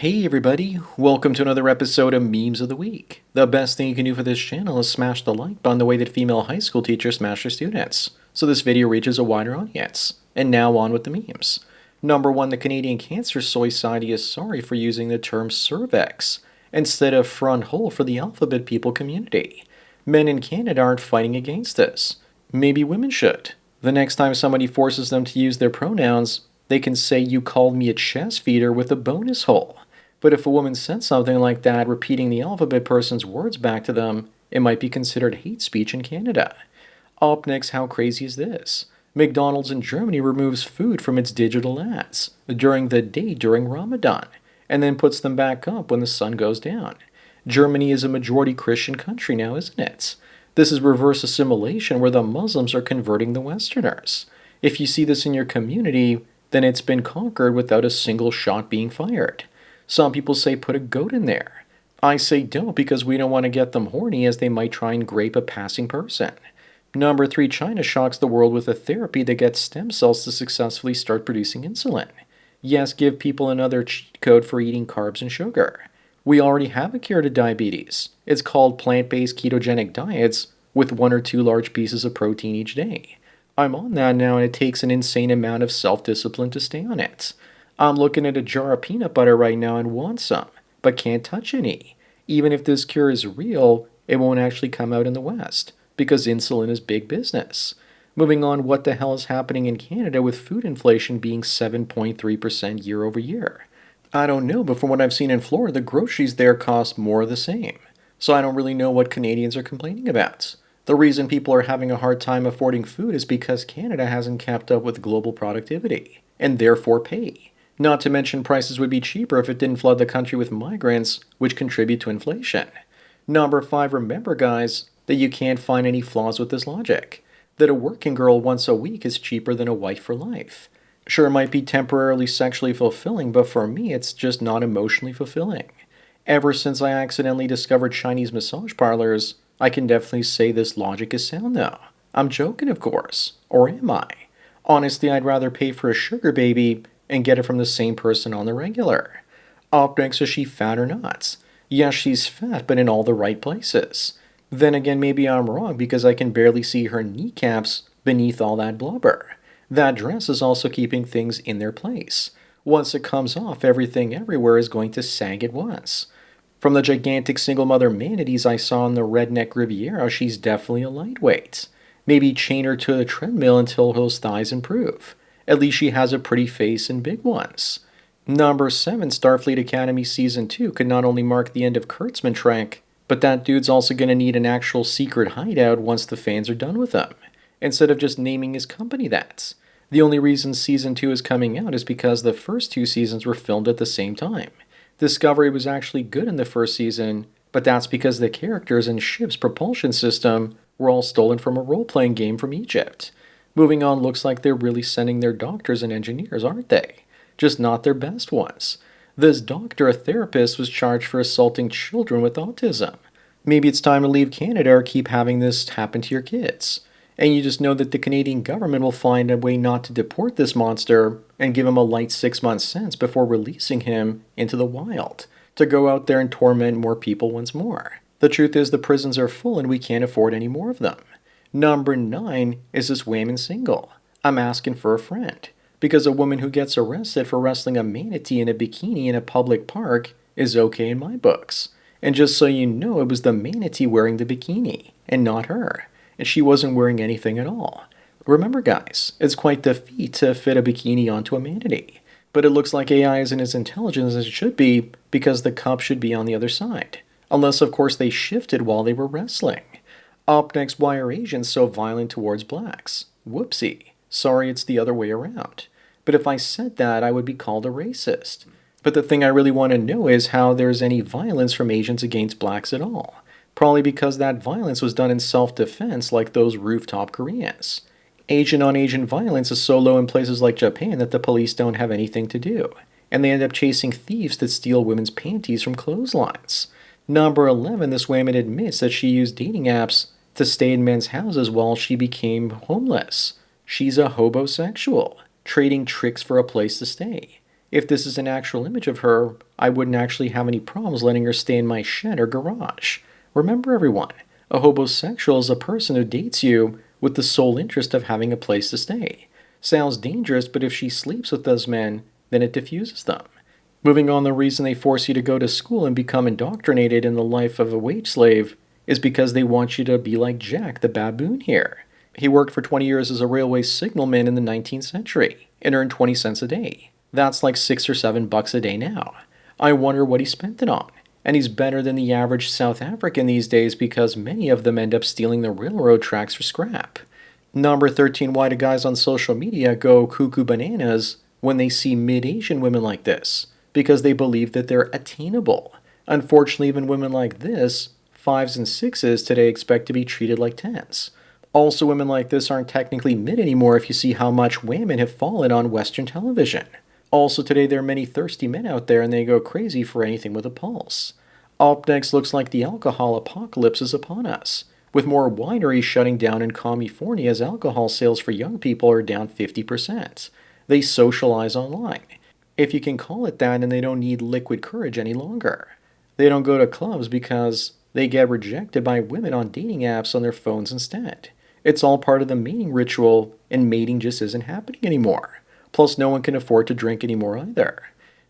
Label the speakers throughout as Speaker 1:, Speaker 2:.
Speaker 1: Hey everybody, welcome to another episode of Memes of the Week. The best thing you can do for this channel is smash the like button the way that female high school teachers smash their students, so this video reaches a wider audience. And now on with the memes. Number 1, the Canadian Cancer Society is sorry for using the term cervix instead of front hole for the alphabet people community. Men in Canada aren't fighting against this. Maybe women should. The next time somebody forces them to use their pronouns, they can say you called me a chest feeder with a bonus hole. But if a woman said something like that, repeating the alphabet person's words back to them, it might be considered hate speech in Canada. Up next, how crazy is this? McDonald's in Germany removes food from its digital ads during the day during Ramadan, and then puts them back up when the sun goes down. Germany is a majority Christian country now, isn't it? This is reverse assimilation where the Muslims are converting the Westerners. If you see this in your community, then it's been conquered without a single shot being fired. Some people say put a goat in there. I say don't because we don't want to get them horny as they might try and grape a passing person. Number 3, China shocks the world with a therapy that gets stem cells to successfully start producing insulin. Yes, give people another cheat code for eating carbs and sugar. We already have a cure to diabetes. It's called plant-based ketogenic diets with 1 or 2 large pieces of protein each day. I'm on that now and it takes an insane amount of self-discipline to stay on it. I'm looking at a jar of peanut butter right now and want some, but can't touch any. Even if this cure is real, it won't actually come out in the West, because insulin is big business. Moving on, what the hell is happening in Canada with food inflation being 7.3% year over year? I don't know, but from what I've seen in Florida, the groceries there cost more of the same. So I don't really know what Canadians are complaining about. The reason people are having a hard time affording food is because Canada hasn't kept up with global productivity, and therefore pay. Not to mention prices would be cheaper if it didn't flood the country with migrants, which contribute to inflation. Number 5, remember guys, that you can't find any flaws with this logic. That a working girl once a week is cheaper than a wife for life. Sure, it might be temporarily sexually fulfilling, but for me it's just not emotionally fulfilling. Ever since I accidentally discovered Chinese massage parlors, I can definitely say this logic is sound though. I'm joking, of course. Or am I? Honestly, I'd rather pay for a sugar baby and get it from the same person on the regular. Up next, is she fat or not? Yes, she's fat, but in all the right places. Then again, maybe I'm wrong because I can barely see her kneecaps beneath all that blubber. That dress is also keeping things in their place. Once it comes off, everything everywhere is going to sag at once. From the gigantic single mother manatees I saw on the redneck Riviera, she's definitely a lightweight. Maybe chain her to the treadmill until those thighs improve. At least she has a pretty face and big ones. Number 7, Starfleet Academy Season 2 could not only mark the end of Kurtzman Trek, but that dude's also going to need an actual secret hideout once the fans are done with him, instead of just naming his company that. The only reason Season 2 is coming out is because the first 2 seasons were filmed at the same time. Discovery was actually good in the first season, but that's because the characters and ship's propulsion system were all stolen from a role-playing game from Egypt. Moving on, looks like they're really sending their doctors and engineers, aren't they? Just not their best ones. This doctor, a therapist, was charged for assaulting children with autism. Maybe it's time to leave Canada or keep having this happen to your kids. And you just know that the Canadian government will find a way not to deport this monster and give him a light 6-month sentence before releasing him into the wild to go out there and torment more people once more. The truth is the prisons are full and we can't afford any more of them. Number 9, is this woman single? I'm asking for a friend. Because a woman who gets arrested for wrestling a manatee in a bikini in a public park is okay in my books. And just so you know, it was the manatee wearing the bikini, and not her. And she wasn't wearing anything at all. Remember guys, it's quite the feat to fit a bikini onto a manatee. But it looks like AI isn't as intelligent as it should be because the cup should be on the other side. Unless of course they shifted while they were wrestling. Up next, why are Asians so violent towards blacks? Whoopsie. Sorry, it's the other way around. But if I said that, I would be called a racist. But the thing I really want to know is how there's any violence from Asians against blacks at all. Probably because that violence was done in self-defense like those rooftop Koreans. Asian on Asian violence is so low in places like Japan that the police don't have anything to do. And they end up chasing thieves that steal women's panties from clotheslines. Number 11, this woman admits that she used dating apps to stay in men's houses while she became homeless. She's a hobosexual, trading tricks for a place to stay. If this is an actual image of her, I wouldn't actually have any problems letting her stay in my shed or garage. Remember, everyone, a hobosexual is a person who dates you with the sole interest of having a place to stay. Sounds dangerous, but if she sleeps with those men, then it diffuses them. Moving on, the reason they force you to go to school and become indoctrinated in the life of a wage slave is because they want you to be like Jack the baboon here. He worked for 20 years as a railway signalman in the 19th century and earned 20 cents a day. That's like $6 or $7 a day now. I wonder what he spent it on. And he's better than the average South African these days because many of them end up stealing the railroad tracks for scrap. Number 13, why do guys on social media go cuckoo bananas when they see mid-Asian women like this? Because they believe that they're attainable. Unfortunately, even women like this, 5s and 6s, today expect to be treated like 10s. Also, women like this aren't technically mid anymore if you see how much women have fallen on Western television. Also, today there are many thirsty men out there and they go crazy for anything with a pulse. Up next, looks like the alcohol apocalypse is upon us, with more wineries shutting down in California as alcohol sales for young people are down 50%. They socialize online, if you can call it that, and they don't need liquid courage any longer. They don't go to clubs because they get rejected by women on dating apps on their phones instead. It's all part of the mating ritual, and mating just isn't happening anymore. Plus, no one can afford to drink anymore either.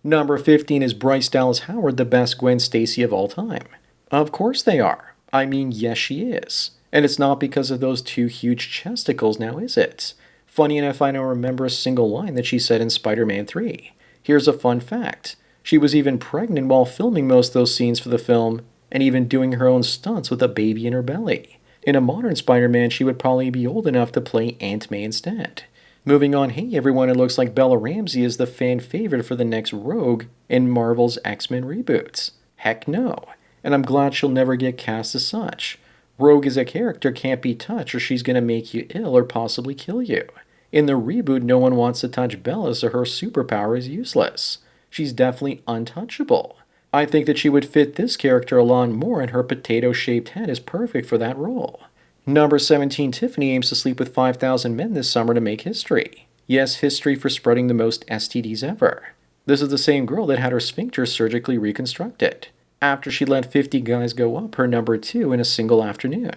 Speaker 1: Number 15, is Bryce Dallas Howard the best Gwen Stacy of all time? Of course they are. I mean, yes, she is. And it's not because of those two huge chesticles now, is it? Funny enough, I don't remember a single line that she said in Spider-Man 3. Here's a fun fact. She was even pregnant while filming most of those scenes for the film, and even doing her own stunts with a baby in her belly. In a modern Spider-Man, she would probably be old enough to play Aunt May instead. Moving on, hey everyone, it looks like Bella Ramsey is the fan favorite for the next Rogue in Marvel's X-Men reboots. Heck no. And I'm glad she'll never get cast as such. Rogue as a character can't be touched or she's going to make you ill or possibly kill you. In the reboot, no one wants to touch Bella, so her superpower is useless. She's definitely untouchable. I think that she would fit this character a lot more, and her potato-shaped head is perfect for that role. Number 17, Tiffany aims to sleep with 5,000 men this summer to make history. Yes, history for spreading the most STDs ever. This is the same girl that had her sphincter surgically reconstructed, after she let 50 guys go up her number 2 in a single afternoon.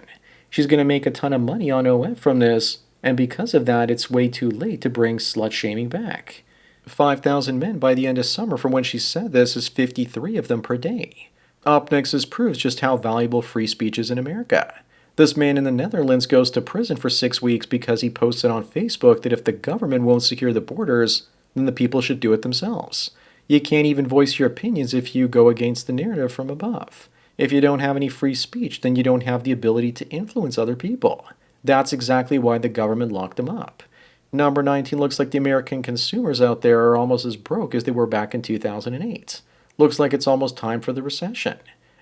Speaker 1: She's going to make a ton of money on OF from this, and because of that, it's way too late to bring slut-shaming back. 5,000 men by the end of summer from when she said this is 53 of them per day. Up next is proves just how valuable free speech is in America. This man in the Netherlands goes to prison for 6 weeks because he posted on Facebook that if the government won't secure the borders, then the people should do it themselves. You can't even voice your opinions if you go against the narrative from above. If you don't have any free speech, then you don't have the ability to influence other people. That's exactly why the government locked him up. Number 19, looks like the American consumers out there are almost as broke as they were back in 2008. Looks like it's almost time for the recession.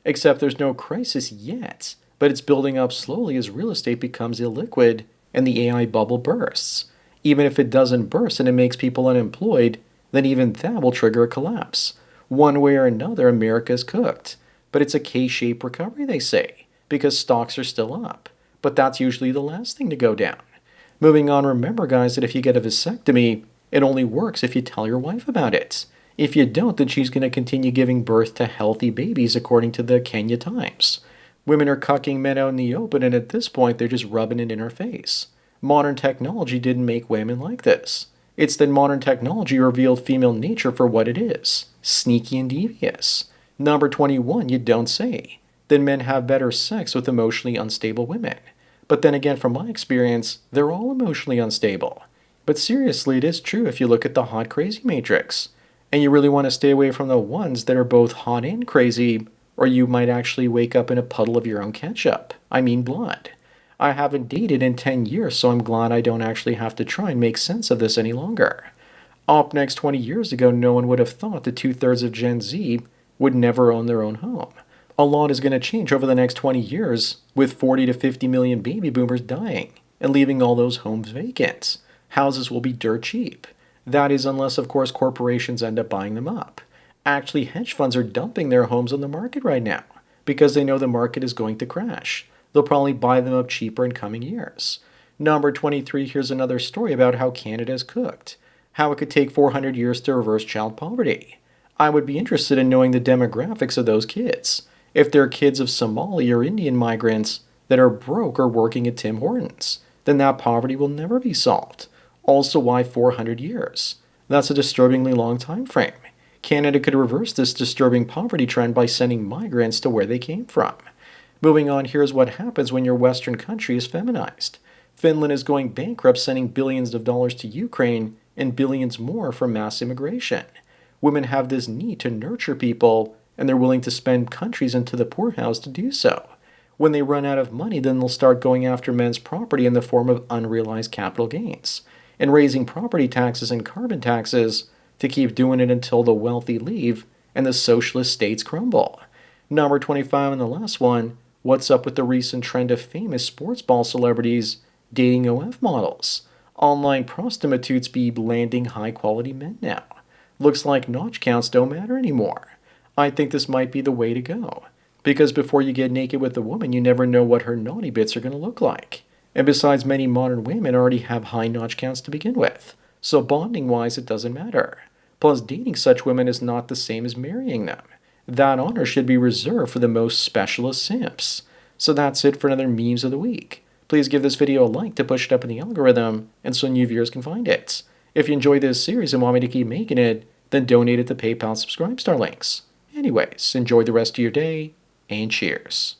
Speaker 1: Except there's no crisis yet, but it's building up slowly as real estate becomes illiquid and the AI bubble bursts. Even if it doesn't burst and it makes people unemployed, then even that will trigger a collapse. One way or another, America's cooked. But it's a K-shaped recovery, they say, because stocks are still up. But that's usually the last thing to go down. Moving on, remember guys that if you get a vasectomy, it only works if you tell your wife about it. If you don't, then she's going to continue giving birth to healthy babies according to the Kenya Times. Women are cucking men out in the open, and at this point they're just rubbing it in her face. Modern technology didn't make women like this. It's that modern technology revealed female nature for what it is, sneaky and devious. Number 21, you don't say. Then men have better sex with emotionally unstable women. But then again, from my experience, they're all emotionally unstable. But seriously, it is true if you look at the hot crazy matrix. And you really want to stay away from the ones that are both hot and crazy, or you might actually wake up in a puddle of your own ketchup. I mean blood. I haven't dated in 10 years, so I'm glad I don't actually have to try and make sense of this any longer. Up next, 20 years ago, no one would have thought that 2/3 of Gen Z would never own their own home. A lot is going to change over the next 20 years, with 40 to 50 million baby boomers dying and leaving all those homes vacant. Houses will be dirt cheap. That is unless, of course, corporations end up buying them up. Actually, hedge funds are dumping their homes on the market right now because they know the market is going to crash. They'll probably buy them up cheaper in coming years. Number 23, here's another story about how Canada is cooked. how it could take 400 years to reverse child poverty. I would be interested in knowing the demographics of those kids. If they're kids of Somali or Indian migrants that are broke or working at Tim Hortons, then that poverty will never be solved. Also, why 400 years? That's a disturbingly long time frame. Canada could reverse this disturbing poverty trend by sending migrants to where they came from. Moving on, here's what happens when your Western country is feminized. Finland is going bankrupt, sending billions of dollars to Ukraine and billions more for mass immigration. Women have this need to nurture people, and they're willing to spend countries into the poorhouse to do so. When they run out of money, then they'll start going after men's property in the form of unrealized capital gains and raising property taxes and carbon taxes to keep doing it until the wealthy leave and the socialist states crumble. Number 25 and the last one, what's up with the recent trend of famous sports ball celebrities dating OF models? Online prostitutes be landing high-quality men now. Looks like notch counts don't matter anymore. I think this might be the way to go. Because before you get naked with a woman, you never know what her naughty bits are going to look like. And besides, many modern women already have high notch counts to begin with. So bonding-wise, it doesn't matter. Plus, dating such women is not the same as marrying them. That honor should be reserved for the most specialist simps. So that's it for another Memes of the Week. Please give this video a like to push it up in the algorithm and so new viewers can find it. If you enjoy this series and want me to keep making it, then donate it to PayPal Subscribe Star links. Anyways, enjoy the rest of your day, and cheers.